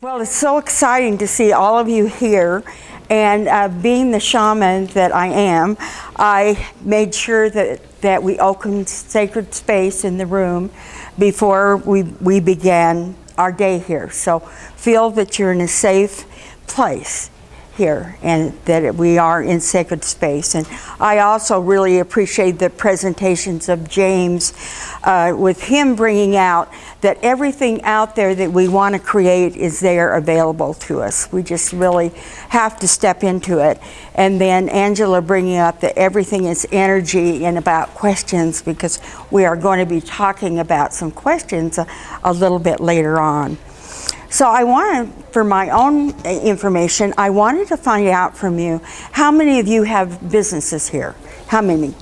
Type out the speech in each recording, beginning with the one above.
Well, it's so exciting to see all of you here, and being the shaman that I am, I made sure that we opened sacred space in the room before we began our day here. So feel that you're in a safe place here and that we are in sacred space. And I also really appreciate the presentations of James with him bringing out that everything out there that we want to create is there available to us. We just really have to step into it. And then Angela bringing up that everything is energy and about questions, because we are going to be talking about some questions a little bit later on. So I wanted, for my own information, I wanted to find out from you, how many of you have businesses here? How many?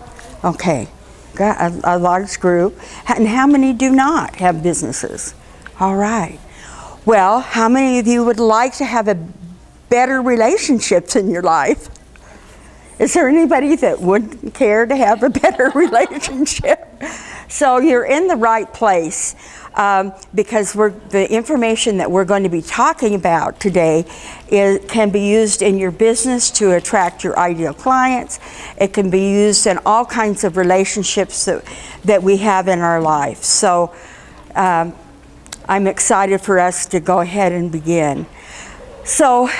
Okay, got a large group. And how many do not have businesses? All right. Well, how many of you would like to have a better relationships in your life? Is there anybody that wouldn't care to have a better relationship? So you're in the right place. Because the information that we're going to be talking about today can be used in your business to attract your ideal clients. It can be used in all kinds of relationships that we have in our life. So I'm excited for us to go ahead and begin. So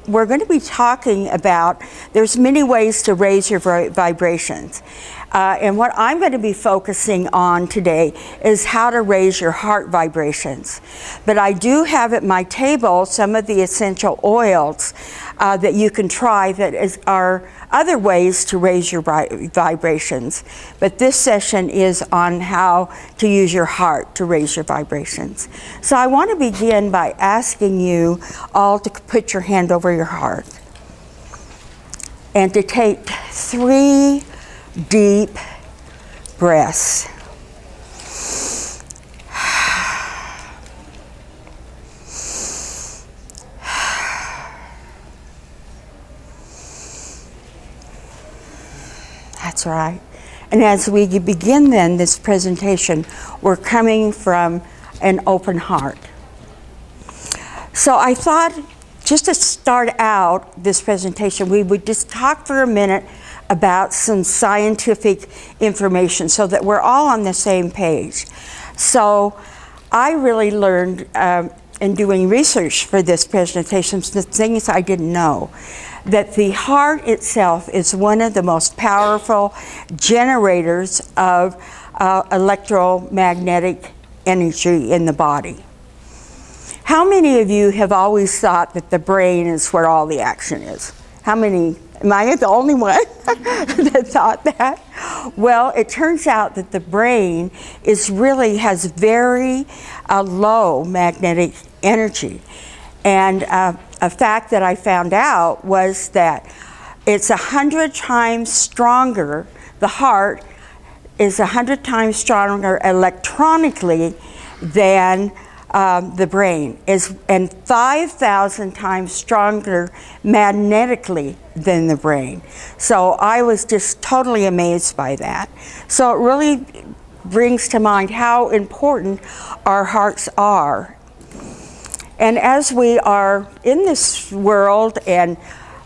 we're going to be talking about, there's many ways to raise your vibrations. And what I'm going to be focusing on today is how to raise your heart vibrations. But I do have at my table some of the essential oils that you can try that are other ways to raise your vibrations. But this session is on how to use your heart to raise your vibrations. So I want to begin by asking you all to put your hand over your heart and to take 3 deep breaths. That's right. And as we begin then this presentation, we're coming from an open heart. So I thought, just to start out this presentation, we would just talk for a minute about some scientific information so that we're all on the same page. So I really learned in doing research for this presentation some things I didn't know. That the heart itself is one of the most powerful generators of electromagnetic energy in the body. How many of you have always thought that the brain is where all the action is? How many? Am I the only one that thought that? Well, it turns out that the brain has very low magnetic energy. And a fact that I found out was that it's 100 times stronger, the heart is 100 times stronger electronically than the brain, and 5,000 times stronger magnetically than the brain. So I was just totally amazed by that. So it really brings to mind how important our hearts are. And as we are in this world, and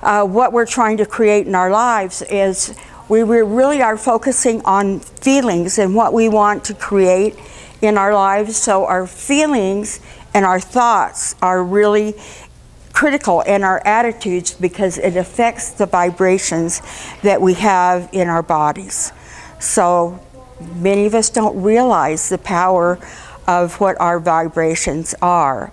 what we're trying to create in our lives is we really are focusing on feelings and what we want to create in our lives. So our feelings and our thoughts are really critical, and our attitudes, because it affects the vibrations that we have in our bodies. So many of us don't realize the power of what our vibrations are.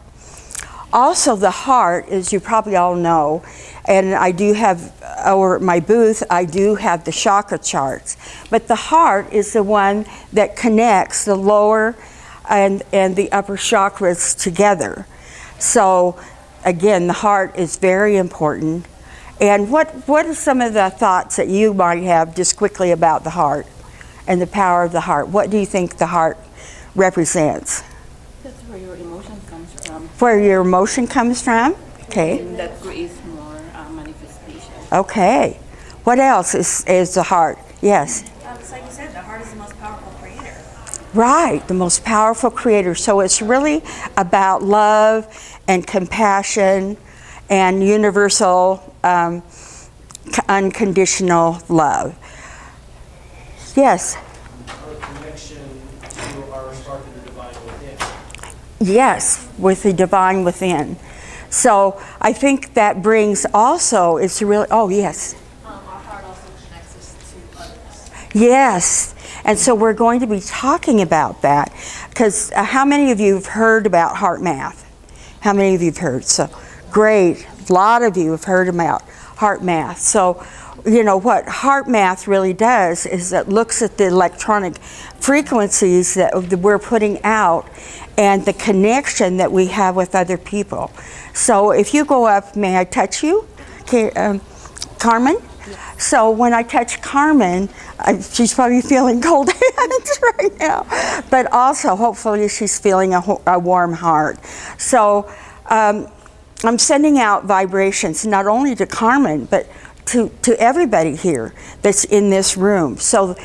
Also, the heart, as you probably all know, and I do have, over at my booth, I do have the chakra charts. But the heart is the one that connects the lower and the upper chakras together. So, again, the heart is very important. And what are some of the thoughts that you might have just quickly about the heart and the power of the heart? What do you think the heart represents? That's where your emotion comes from. Where your emotion comes from? Okay. And that creates more manifestation. Okay. What else is the heart? Yes. It's like you said, the heart is the most powerful creator. Right, the most powerful creator. So it's really about love and compassion and universal unconditional love. Yes? Our connection to our spark of the divine within. Yes, with the divine within. So I think that brings also, it's really, oh yes. Our heart also connects us to others. Yes, and so we're going to be talking about that because how many of you have heard about heart math? How many of you have heard? So great, a lot of you have heard about heart math. So you know what heart math really does is it looks at the electronic frequencies that we're putting out and the connection that we have with other people. So if you go up, may I touch you? Okay, Carmen? So when I touch Carmen, she's probably feeling cold hands right now, but also hopefully she's feeling a warm heart. So I'm sending out vibrations not only to Carmen, but to everybody here that's in this room. So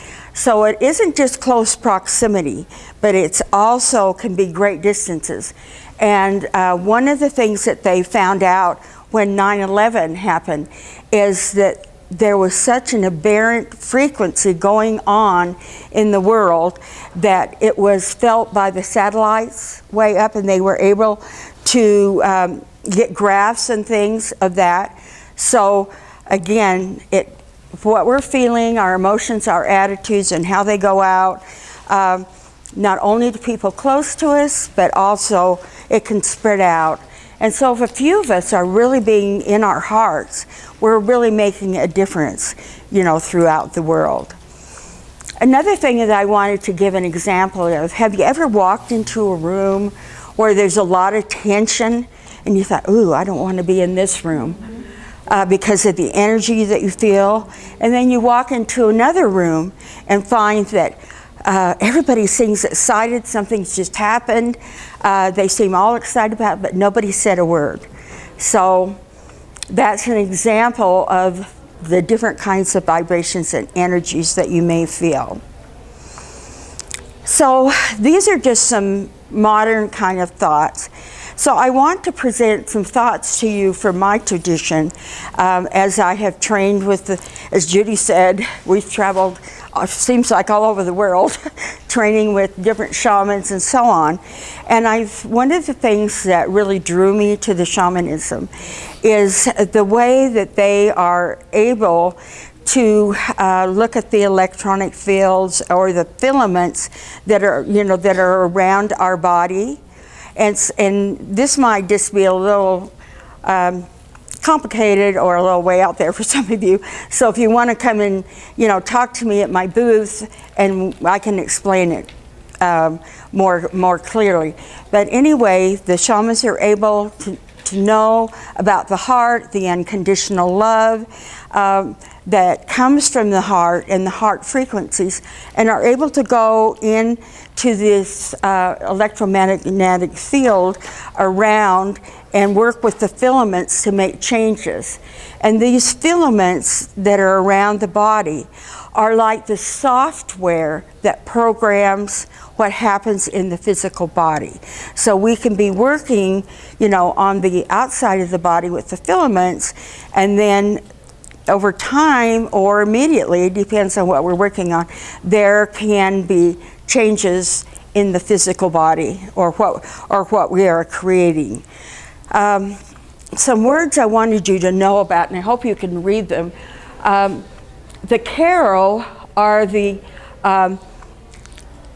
it isn't just close proximity, but it's also can be great distances. And one of the things that they found out when 9/11 happened is that there was such an aberrant frequency going on in the world that it was felt by the satellites way up, and they were able to get graphs and things of that. So again, what we're feeling, our emotions, our attitudes, and how they go out, not only to people close to us, but also it can spread out. And so if a few of us are really being in our hearts, we're really making a difference, you know, throughout the world. Another thing that I wanted to give an example of, have you ever walked into a room where there's a lot of tension and you thought, ooh, I don't want to be in this room? Because of the energy that you feel, and then you walk into another room and find that everybody seems excited, something's just happened, they seem all excited about it, but nobody said a word. So that's an example of the different kinds of vibrations and energies that you may feel. So these are just some modern kind of thoughts. So I want to present some thoughts to you from my tradition, as I have trained with, as Judy said, we've traveled, seems like all over the world, training with different shamans and so on. And one of the things that really drew me to the shamanism is the way that they are able to look at the electronic fields or the filaments that are, you know, that are around our body. And this might just be a little complicated or a little way out there for some of you. So if you want to come and, you know, talk to me at my booth, and I can explain it more clearly. But anyway, the shamans are able to know about the heart, the unconditional love that comes from the heart and the heart frequencies, and are able to go in to this electromagnetic field around and work with the filaments to make changes. And these filaments that are around the body are like the software that programs what happens in the physical body. So we can be working, you know, on the outside of the body with the filaments, and then over time or immediately, it depends on what we're working on, there can be changes in the physical body or what we are creating. Some words I wanted you to know about, and I hope you can read them. The Kero are the, and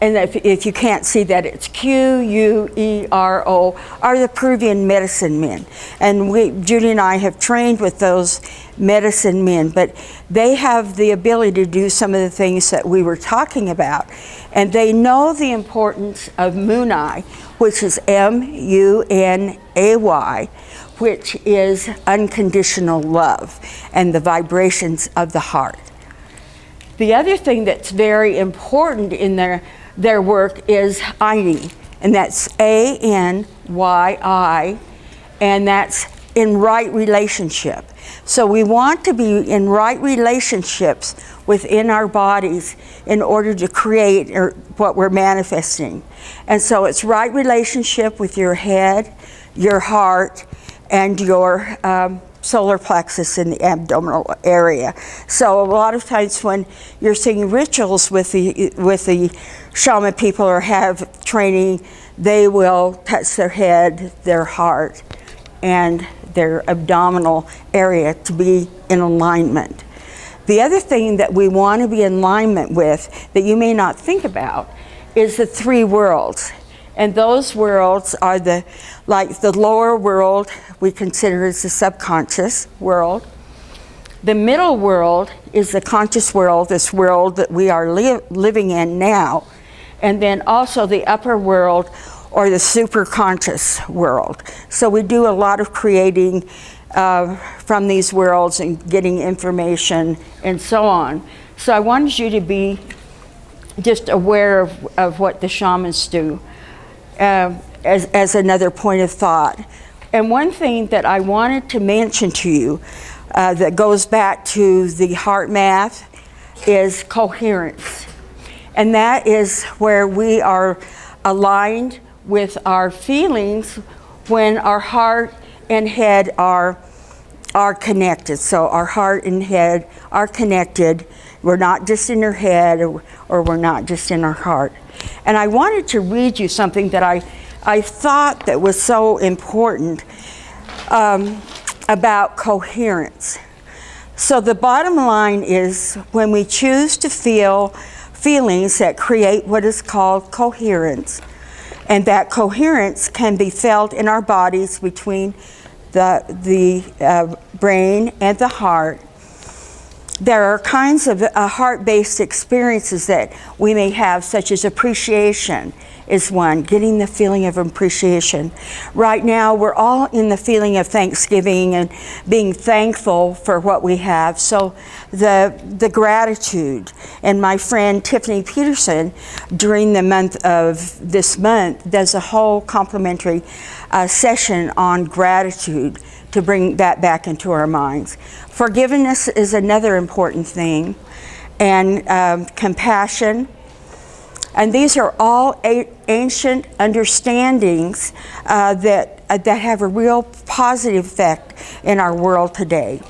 if you can't see that, it's Q-U-E-R-O, are the Peruvian medicine men. And Judy and I have trained with those medicine men, but they have the ability to do some of the things that we were talking about. And they know the importance of Munay, which is M-U-N-A-Y, which is unconditional love and the vibrations of the heart. The other thing that's very important in their work is Ayni, and that's A-N-Y-I, and that's in right relationship. So we want to be in right relationships within our bodies in order to create what we're manifesting. And so it's right relationship with your head, your heart, and your solar plexus in the abdominal area. So a lot of times when you're seeing rituals with the shaman people or have training, they will touch their head, their heart, and their abdominal area to be in alignment. The other thing that we want to be in alignment with that you may not think about is the three worlds. And those worlds are the lower world we consider as the subconscious world. The middle world is the conscious world, this world that we are living in now. And then also the upper world, or the superconscious world. So we do a lot of creating from these worlds and getting information and so on. So I wanted you to be just aware of what the shamans do as another point of thought. And one thing that I wanted to mention to you that goes back to the heart math is coherence. And that is where we are aligned with our feelings when our heart and head are connected. So our heart and head are connected. We're not just in our head or we're not just in our heart. And I wanted to read you something that I thought that was so important about coherence. So the bottom line is when we choose to feel feelings that create what is called coherence, and that coherence can be felt in our bodies between the brain and the heart. There are kinds of heart-based experiences that we may have, such as appreciation is one, getting the feeling of appreciation. Right now, we're all in the feeling of Thanksgiving and being thankful for what we have. So the gratitude, and my friend Tiffany Peterson, during the month of this month, does a whole complimentary session on gratitude to bring that back into our minds. Forgiveness is another important thing, and compassion. And these are all ancient understandings that have a real positive effect in our world today.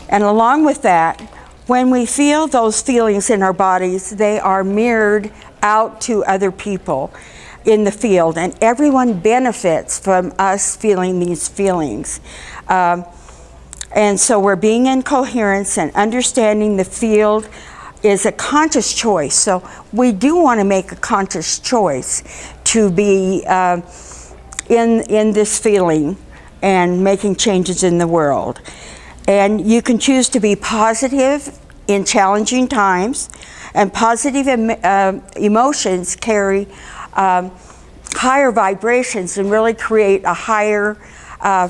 And along with that, when we feel those feelings in our bodies, they are mirrored out to other people in the field, and everyone benefits from us feeling these feelings. And so we're being in coherence and understanding the field is a conscious choice. So we do want to make a conscious choice to be in this feeling and making changes in the world. And you can choose to be positive in challenging times, and positive emotions carry higher vibrations and really create a higher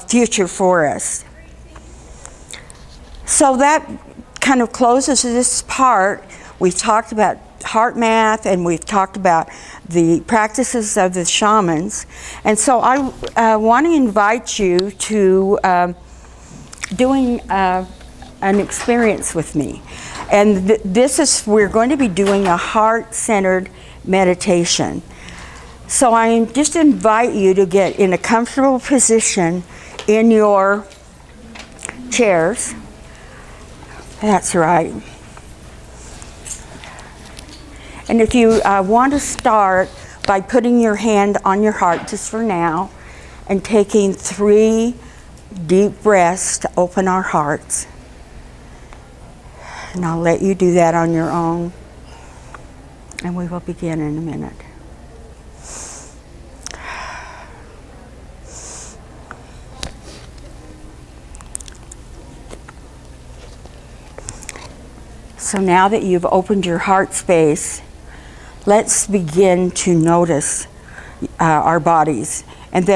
future for us. So that kind of closes this part. We've talked about heart math, and we've talked about the practices of the shamans. And so I want to invite you to doing an experience with me. And we're going to be doing a heart-centered meditation. So I just invite you to get in a comfortable position in your chairs. That's right. And if you want to start by putting your hand on your heart just for now and taking 3 deep breaths to open our hearts. And I'll let you do that on your own. And we will begin in a minute. So now that you've opened your heart space, let's begin to notice our bodies. And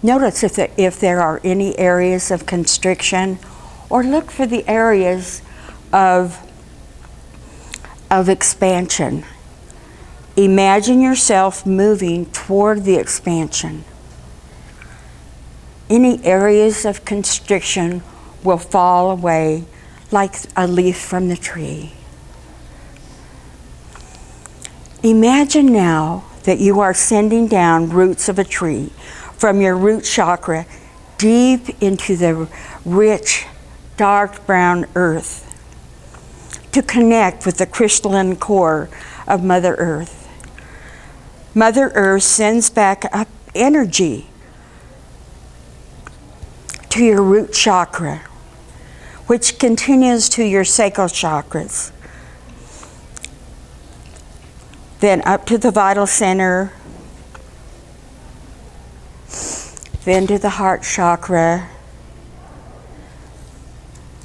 notice if there are any areas of constriction, or look for the areas of expansion. Imagine yourself moving toward the expansion. Any areas of constriction will fall away like a leaf from the tree. Imagine now that you are sending down roots of a tree from your root chakra deep into the rich, dark brown earth to connect with the crystalline core of Mother Earth. Mother Earth sends back up energy to your root chakra, which continues to your sacral chakras, then up to the vital center, then to the heart chakra,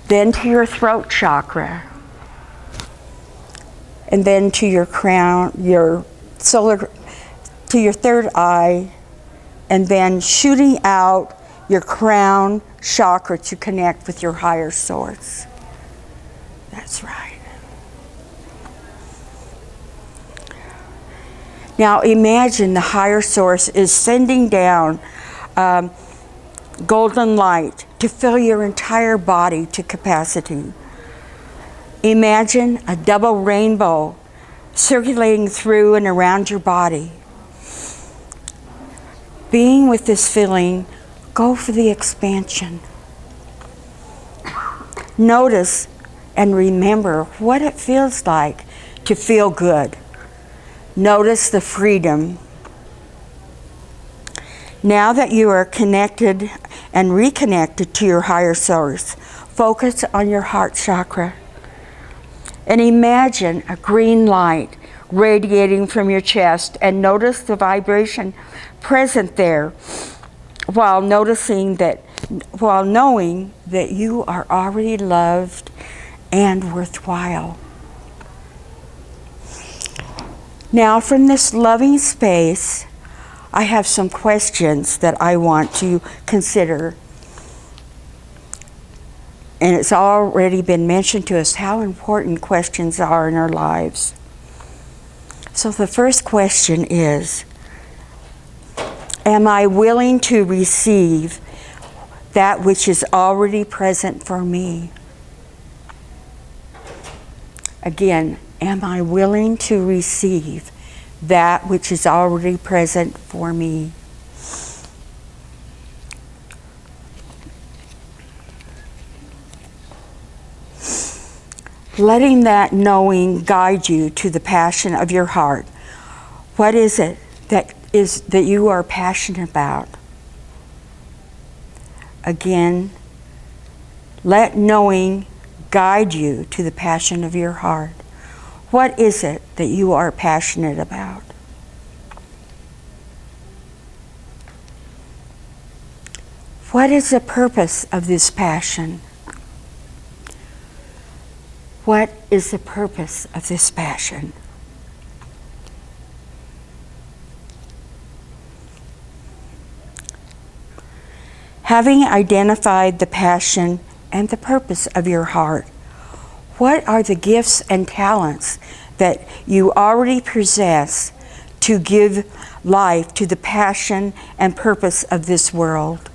then to your throat chakra, and then to your crown, your solar, to your third eye, and then shooting out your crown chakra to connect with your higher source. That's right. Now imagine the higher source is sending down golden light to fill your entire body to capacity. Imagine a double rainbow circulating through and around your body. Being with this feeling, go for the expansion. Notice and remember what it feels like to feel good. Notice the freedom. Now that you are connected and reconnected to your higher source, focus on your heart chakra. And imagine a green light radiating from your chest, and notice the vibration present there while knowing that you are already loved and worthwhile. Now from this loving space, I have some questions that I want to consider. And it's already been mentioned to us how important questions are in our lives. So the first question is, am I willing to receive that which is already present for me? Again, am I willing to receive that which is already present for me? Letting that knowing guide you to the passion of your heart. What is it that you are passionate about? Again, let knowing guide you to the passion of your heart. What is it that you are passionate about? What is the purpose of this passion? What is the purpose of this passion? Having identified the passion and the purpose of your heart, what are the gifts and talents that you already possess to give life to the passion and purpose of this world?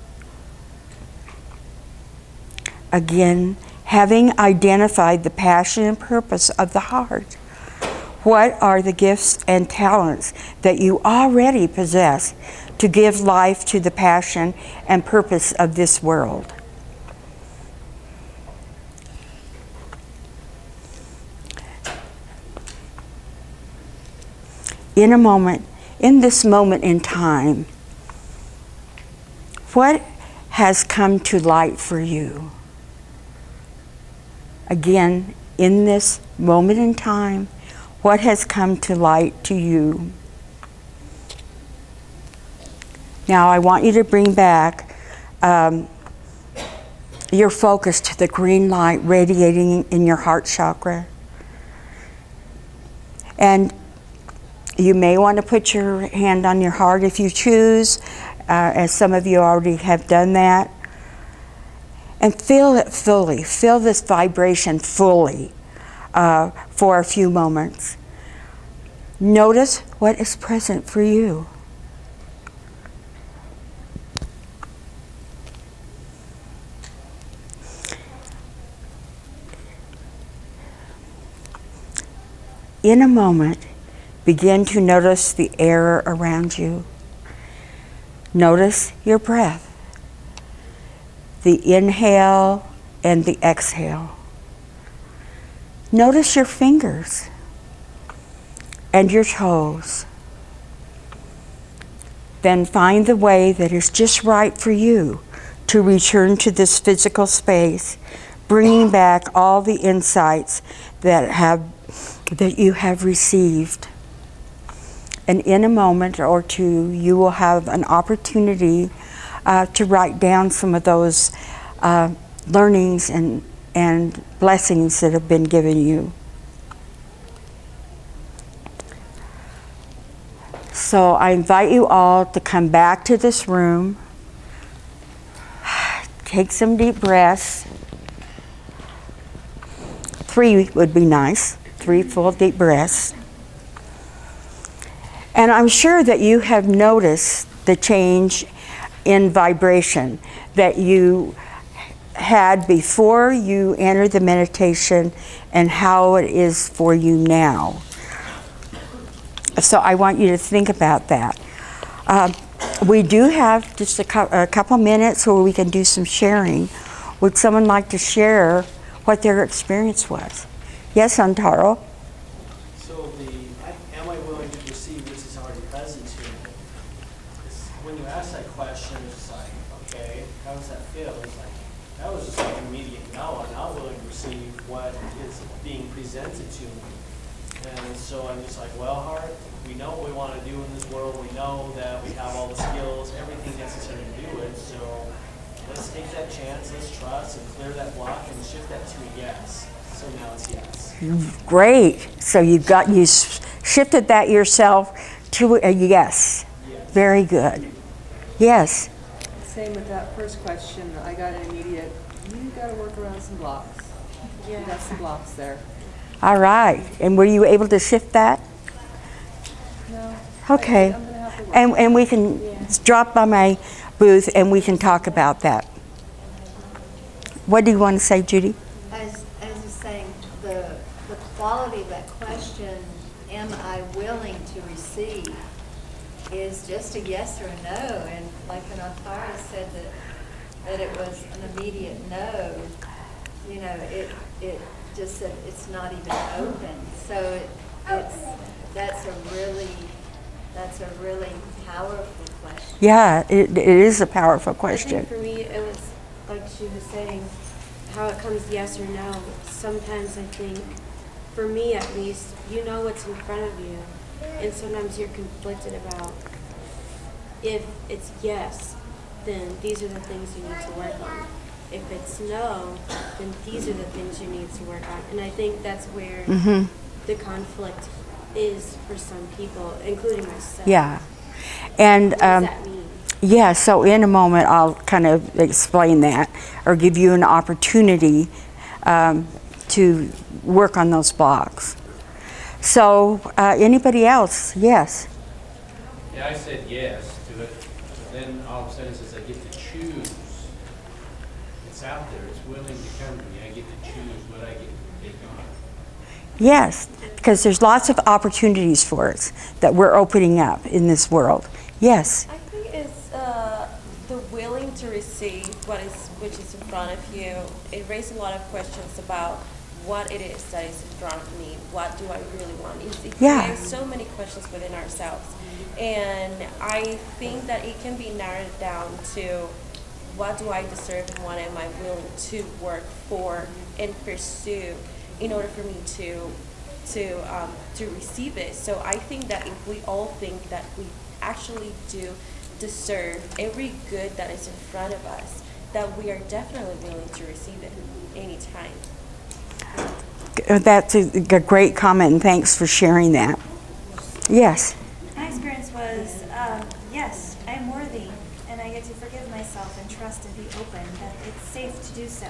Again, having identified the passion and purpose of the heart, what are the gifts and talents that you already possess to give life to the passion and purpose of this world? In this moment in time, what has come to light for you? Again, in this moment in time, what has come to light to you? Now I want you to bring back your focus to the green light radiating in your heart chakra. And you may want to put your hand on your heart if you choose, as some of you already have done that. And feel it fully, feel this vibration fully for a few moments. Notice what is present for you. in a moment, begin to notice the air around you. Notice your breath, the inhale and the exhale. Notice your fingers and your toes. Then find the way that is just right for you to return to this physical space, bringing back all the insights that you have received. And in a moment or two, you will have an opportunity to write down some of those learnings and blessings that have been given you. So I invite you all to come back to this room. Take some deep breaths. 3 would be nice. 3 full deep breaths. And I'm sure that you have noticed the change in vibration that you had before you entered the meditation and how it is for you now. So I want you to think about that. We do have just a couple minutes where we can do some sharing. Would someone like to share what their experience was? Yes, Antaro? So am I willing to receive which is already present to me? When you ask that question, it's like, okay, how does that feel? It's like, that was just like an immediate no. I'm not willing to receive what is being presented to me. And so I'm just like, well, Heart, we know what we want to do in this world. We know that we have all the skills, everything necessary to do it. So let's take that chance, let's trust and clear that block and shift that to a yes. So now it's yes. Great. So you shifted that yourself to a yes. Yes. Very good. Yes. Same with that first question. I got an immediate, you got to work around some blocks. You got some blocks there. All right. And were you able to shift that? No. Okay. I'm going to have to work. And we can drop by my booth and we can talk about that. What do you want to say, Judy? As you're saying, the quality of that question, am I willing to receive, is just a yes or a no. And like Anantara said that it was an immediate no, you know, it just said it's not even open. So that's a really powerful question. Yeah, it is a powerful I question. think for me, it was like she was saying, how it comes yes or no. Sometimes I think, for me at least, you know what's in front of you, and sometimes you're conflicted about if it's yes, then these are the things you need to work on. If it's no, then these are the things you need to work on. And I think that's where the conflict is for some people, including myself. Yeah. And What does that mean? yeah, so in a moment I'll kind of explain that or give you an opportunity to work on those blocks. So anybody else? Yes. Yeah, I said yes to it. Then all of a sudden it says I get to choose. It's out there. It's willing to come to me. I get to choose what I get to take on. Yes, because there's lots of opportunities for us that we're opening up in this world. Yes. I think it's the willing to receive which is in front of you. It raised a lot of questions about what it is that is in front of me. What do I really want? It Yeah. creates so many questions within ourselves. And I think that it can be narrowed down to what do I deserve and what am I willing to work for and pursue in order for me to receive it. So I think that if we all think that we actually do deserve every good that is in front of us, that we are definitely willing to receive it anytime. That's a great comment, and thanks for sharing that. Yes. My experience was, yes, I'm worthy, and I get to forgive myself and trust and be open, that it's safe to do so.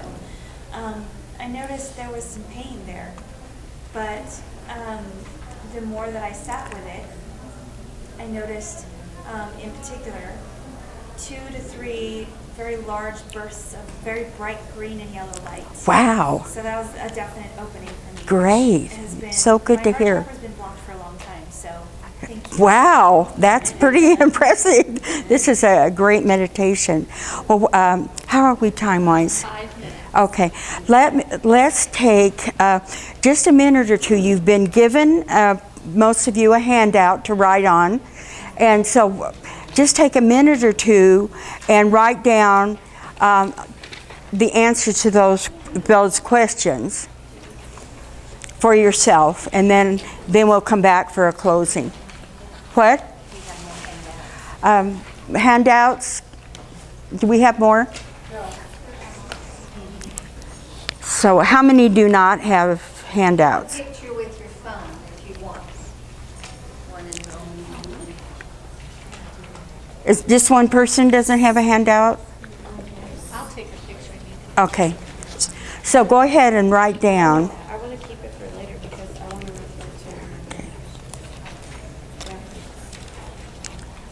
I noticed there was some pain there, but the more that I sat with it, I noticed in particular 2 to 3 very large bursts of very bright green and yellow light. Wow. So that was a definite opening for me. Great. It has been, So good to hear. My heart chakra has been blocked for a long time, so thank you. Wow, that's pretty impressive. This is a great meditation. Well, how are we time-wise? 5 minutes. Okay, let's take just a minute or two. You've been given, most of you, a handout to write on. And so just take a minute or two and write down the answer to those questions for yourself. And then we'll come back for a closing. What? Handouts? Do we have more? So how many do not have handouts? Picture with your phone if you want. One is only. Is this one person doesn't have a handout? I'll take a picture. Okay. So go ahead and write down. I want to keep it for later because I want to refer to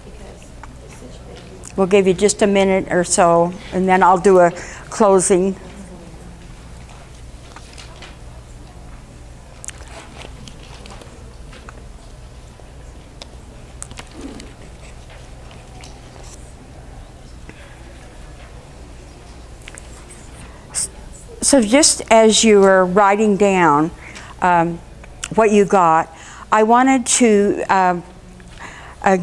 because the situation. We'll give you just a minute or so, and then I'll do a closing. So just as you were writing down what you got, I wanted to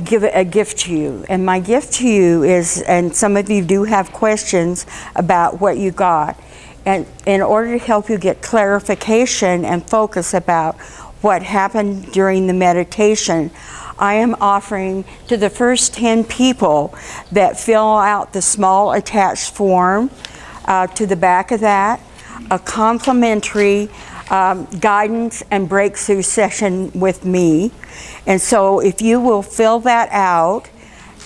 give a gift to you. And my gift to you is, and some of you do have questions about what you got, and in order to help you get clarification and focus about what happened during the meditation, I am offering to the first 10 people that fill out the small attached form to the back of that, a complimentary guidance and breakthrough session with me. And so if you will fill that out,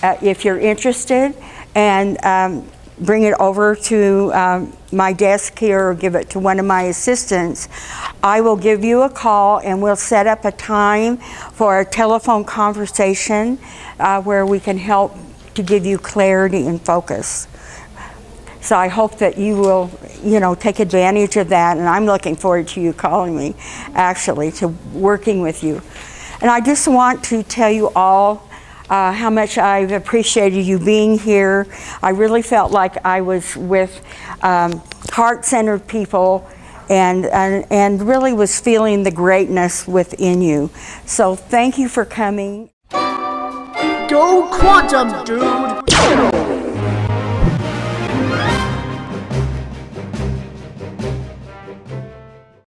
if you're interested, and bring it over to my desk here or give it to one of my assistants, I will give you a call and we'll set up a time for a telephone conversation where we can help to give you clarity and focus. So I hope that you will, take advantage of that, and I'm looking forward to you calling me, actually, to working with you. And I just want to tell you all how much I've appreciated you being here. I really felt like I was with heart-centered people and really was feeling the greatness within you. So thank you for coming. Go Quantum, dude!